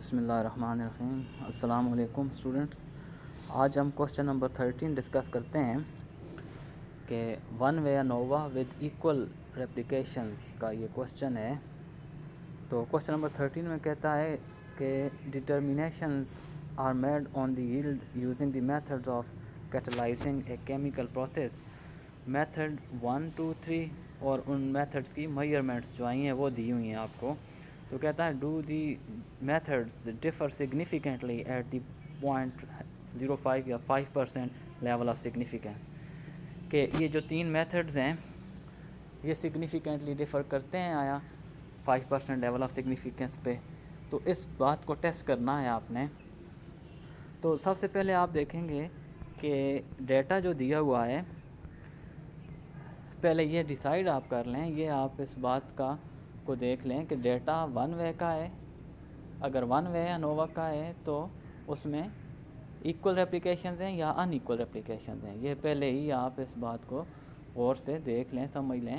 بسم اللہ الرحمن الرحیم۔ السلام علیکم اسٹوڈنٹس۔ آج ہم کوشچن نمبر 13 ڈسکس کرتے ہیں کہ one way ANOVA with equal replications کا یہ کوشچن ہے۔ تو کوشچن نمبر 13 میں کہتا ہے کہ determinations are made on the yield using the methods of catalysing a chemical process. Method 1 2 3 اور ان میتھڈز کی میجرمنٹس جو آئی ہیں وہ دی ہوئی ہیں آپ کو۔ تو کہتا ہے do the methods differ significantly at the 0.05 یا 5% لیول آف سگنیفیکینس، کہ یہ جو تین میتھڈز ہیں یہ سگنیفیکنٹلی ڈفر کرتے ہیں آیا 5% لیول آف سگنیفیکینس پہ۔ تو اس بات کو ٹیسٹ کرنا ہے آپ نے۔ تو سب سے پہلے آپ دیکھیں گے کہ ڈیٹا جو دیا ہوا ہے، پہلے یہ ڈیسائیڈ آپ کر لیں، یہ آپ اس بات کو دیکھ لیں کہ ڈیٹا ون وے کا ہے۔ اگر ون وے انووا کا ہے تو اس میں ایکول ریپلیکیشنز ہیں یا ان ایکول ریپلیکیشنز ہیں۔ یہ پہلے ہی آپ اس بات کو غور سے دیکھ لیں، سمجھ لیں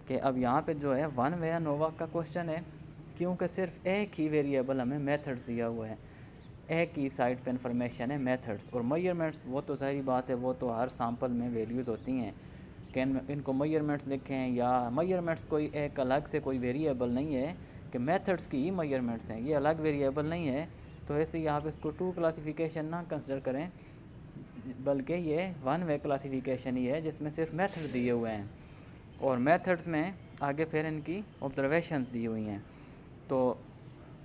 کہ اب یہاں پہ جو ہے ون وے انووا کا کوشچن ہے، کیونکہ صرف ایک ہی ویریبل ہمیں میتھڈز دیا ہوا ہے، ایک ہی سائٹ پہ انفارمیشن ہے میتھڈز، اور میجرمنٹس وہ تو ظاہری بات ہے وہ تو ہر سیمپل میں ویلیوز ہوتی ہیں کہ ان کو میجرمنٹس لکھیں، یا میجرمنٹس کوئی ایک الگ سے کوئی ویریبل نہیں ہے کہ میتھڈس کی ہی میجرمنٹس ہیں، یہ الگ ویریبل نہیں ہے۔ تو اس لیے آپ اس کو 2 کلاسیفیکیشن نہ کنسیڈر کریں، بلکہ یہ ون وے کلاسیفیکیشن ہی ہے جس میں صرف میتھڈ دیے ہوئے ہیں، اور میتھڈس میں آگے پھر ان کی آبزرویشنز دی ہوئی ہیں۔ تو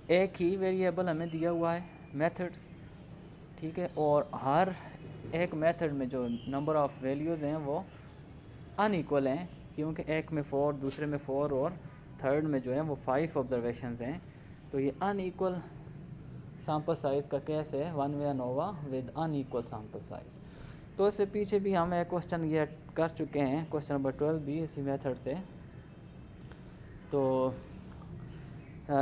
ایک ہی ویریبل ہمیں دیا ہوا ہے میتھڈس، ٹھیک ہے، اور ہر ایک میتھڈ میں جو نمبر آف ویلیوز ہیں وہ ان ایکول ہیں، کیونکہ ایک میں 4 دوسرے میں 4 اور تھرڈ میں جو ہے وہ 5 آبزرویشنز ہیں۔ تو یہ ان ایکول سیمپل سائز کا کیس ہے one way ANOVA with in equal sample size. تو اس سے پیچھے بھی ہم ایک کوشچن یہ کر چکے ہیں، کوشچن نمبر 12 بھی اسی میتھڈ سے۔ تو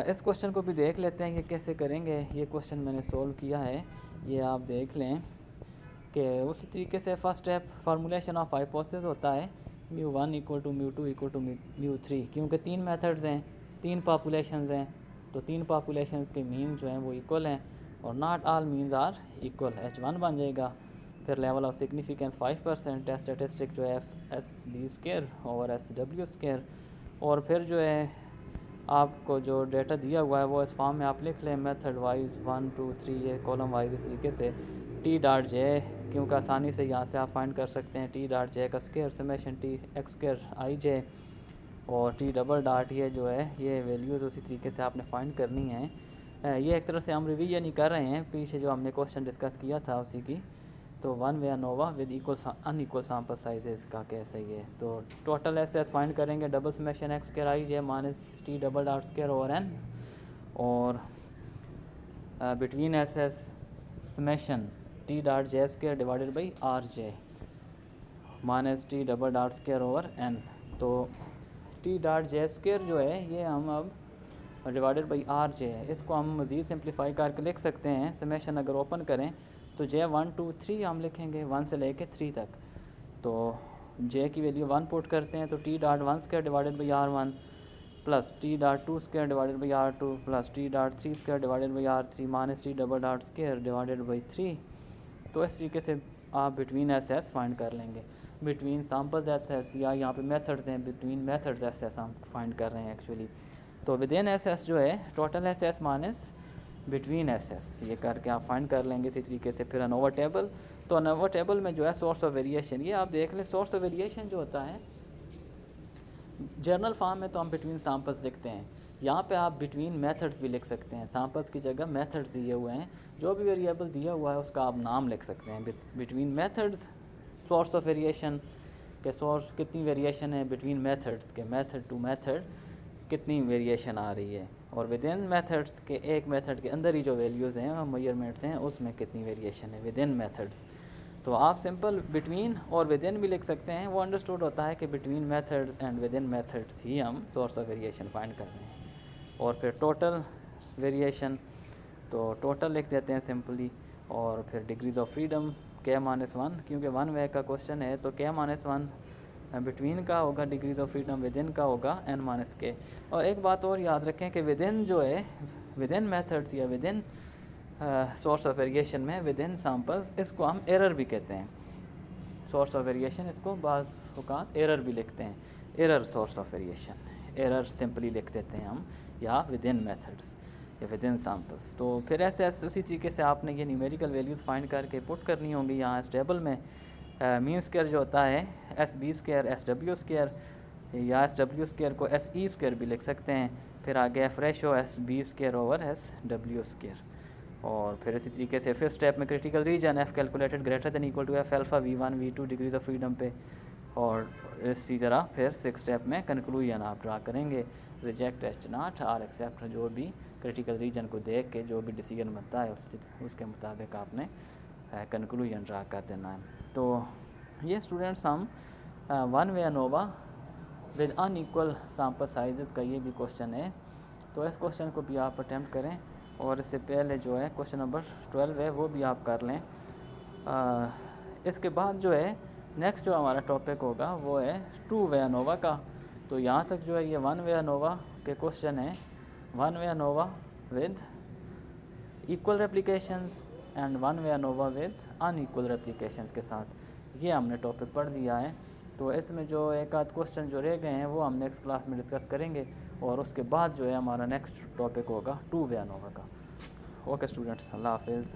اس کوشچن کو بھی دیکھ لیتے ہیں یہ کیسے کریں گے۔ یہ کوشچن میں نے سولو کیا ہے، یہ آپ دیکھ لیں کہ اسی طریقے سے first step formulation of hypothesis ہوتا ہے μ1 = μ2 = μ3، کیونکہ 3 میتھڈز ہیں، 3 پاپولیشنز ہیں، تو 3 پاپولیشنز کے مین جو ہیں وہ ایکول ہیں، اور not all means are equal, H1 بن جائے گا۔ پھر لیول آف سگنیفیکینس 5% ہے، اسٹیٹسٹک جو ہے SB²/SW²، اور پھر جو ہے آپ کو جو ڈیٹا دیا ہوا ہے وہ اس فارم میں آپ لکھ لیں، میتھڈ وائز 1 2 3، یہ کالم وائز اس طریقے سے T.J، کیونکہ آسانی سے یہاں سے آپ فائنڈ کر سکتے ہیں T.J کا اسکیئر سمیشن T(x²ij) اور T ڈبل ڈاٹ، یہ جو ہے یہ ویلیوز اسی طریقے سے آپ نے فائنڈ کرنی ہیں۔ یہ ایک طرح سے ہم ریویژن ہی کر رہے ہیں پیچھے جو ہم نے کوشچن ڈسکس کیا تھا اسی کی۔ تو one way ANOVA with in equal sample sizes کا کیس ہے یہ۔ تو ٹوٹل ایس فائنڈ کریں گے، double summation x²ij - T double dot over n، اور between S summation T.J²/Rj - T double dot over n۔ تو T.J² جو ہے یہ ہم اب /Rj ہے، اس کو ہم مزید سمپلیفائی کر کے لکھ سکتے ہیں۔ سمیشن اگر اوپن کریں تو J1 2 3 ہم لکھیں گے 1 سے لے کے 3 تک۔ تو J کی ویلیو 1 پٹ کرتے ہیں تو T.1²/R1 plus T.2²/R2 plus T.3²/R3 - T double dot /3۔ تو اس طریقے سے آپ بٹوین ایس فائنڈ کر لیں گے، بٹوین سیمپلز ایس، یا یہاں پہ میتھڈز ہیں، بٹوین میتھڈز ایس ہم فائنڈ کر رہے ہیں ایکچولی۔ تو ود ان ایس جو ہے total S minus between S, یہ کر کے آپ فائنڈ کر لیں گے اسی طریقے سے۔ پھر انووا ٹیبل، تو انووا ٹیبل میں جو ہے سورس آف ویریشن، یہ آپ دیکھ لیں سورس آف ویریشن جو ہوتا ہے جرنل فارم میں تو ہم بٹوین سیمپلز لکھتے ہیں، یہاں پہ آپ بٹوین میتھڈز بھی لکھ سکتے ہیں، سیمپلز کی جگہ میتھڈز دیے ہوئے ہیں، جو بھی ویریبل دیا ہوا ہے اس کا آپ نام لکھ سکتے ہیں۔ Between methods source of variation کہ سورس کتنی ویریشن ہے بٹوین میتھڈز کے، میتھڈ ٹو میتھڈ کتنی ویریشن آ رہی ہے، اور ود ان میتھڈز کے ایک میتھڈ کے اندر ہی جو ویلیوز ہیں میجرمنٹس ہیں اس میں کتنی ویریشن ہے ود ان میتھڈز۔ تو آپ سمپل بٹوین اور ود ان بھی لکھ سکتے ہیں، وہ انڈرسٹوڈ ہوتا ہے کہ between methods and within methods ہی ہم سورس آف ویریشن فائنڈ کر رہے ہیں۔ اور پھر ٹوٹل ویریشن، تو ٹوٹل لکھ دیتے ہیں سمپلی، اور پھر ڈگریز آف فریڈم K-1، کیونکہ ون وے کا کوشچن ہے تو K-1 بٹوین کا ہوگا، degrees of freedom with in کا ہوگا n-k. اور ایک بات اور یاد رکھیں کہ ود ان جو ہے ود ان میتھڈس یا with in source of variation میں ود ان سیمپلز، اس کو ہم ایرر بھی کہتے ہیں. سورس آف ویریشن اس کو بعض اوقات ایرر بھی لکھتے ہیں، error source of variation, error simply لکھ دیتے ہیں ہم، یا ود ان میتھڈس یا ود ان سیمپلس. تو پھر ایسے اسی طریقے سے آپ نے یہ نیومیریکل ویلیوز فائنڈ کر کے پٹ کرنی ہوں گی یہاں اس ٹیبل میں. مین اسکوائر جو ہوتا ہے S B square S W square, یا ایس ڈبلیو اسکوائر کو ایس ای اسکوائر بھی لکھ سکتے ہیں. پھر آگے F ratio S B square over S W square. اور پھر اسی طریقے سے فرسٹ اسٹیپ میں critical region F calculated greater than equal to F alpha V1 V2 degrees of freedom پہ. اور اسی طرح پھر سکس اسٹیپ میں کنکلوژن آپ ڈرا کریں گے، ریجیکٹ ایچ ناٹ اور ایکسیپٹ، جو بھی کریٹیکل ریجن کو دیکھ کے جو بھی ڈیسیجن بنتا ہے اس کے مطابق آپ نے کنکلوژن ڈرا کر دینا ہے. تو یہ اسٹوڈنٹس ہم one way ANOVA with in equal sample sizes کا یہ بھی کوشچن ہے، تو اس کوشچن کو بھی آپ اٹیمپٹ کریں. اور اس سے پہلے جو ہے کوشچن نمبر 12 ہے وہ بھی آپ کر لیں. اس کے بعد جو ہے نیکسٹ جو ہمارا ٹاپک ہوگا وہ ہے ٹو وے انووا کا. تو یہاں تک جو ہے یہ ون وے انووا کے کوشچن ہیں، one way ANOVA with equal replications and one way ANOVA with unequal replications کے ساتھ یہ ہم نے ٹاپک پڑھ دیا ہے. تو اس میں جو ایک آدھ کوشچن جو رہ گئے ہیں وہ ہم نیکسٹ کلاس میں ڈسکس کریں گے، اور اس کے بعد جو ہے ہمارا نیکسٹ ٹاپک ہوگا ٹو وے انووا کا. اوکے اسٹوڈنٹس، اللہ حافظ.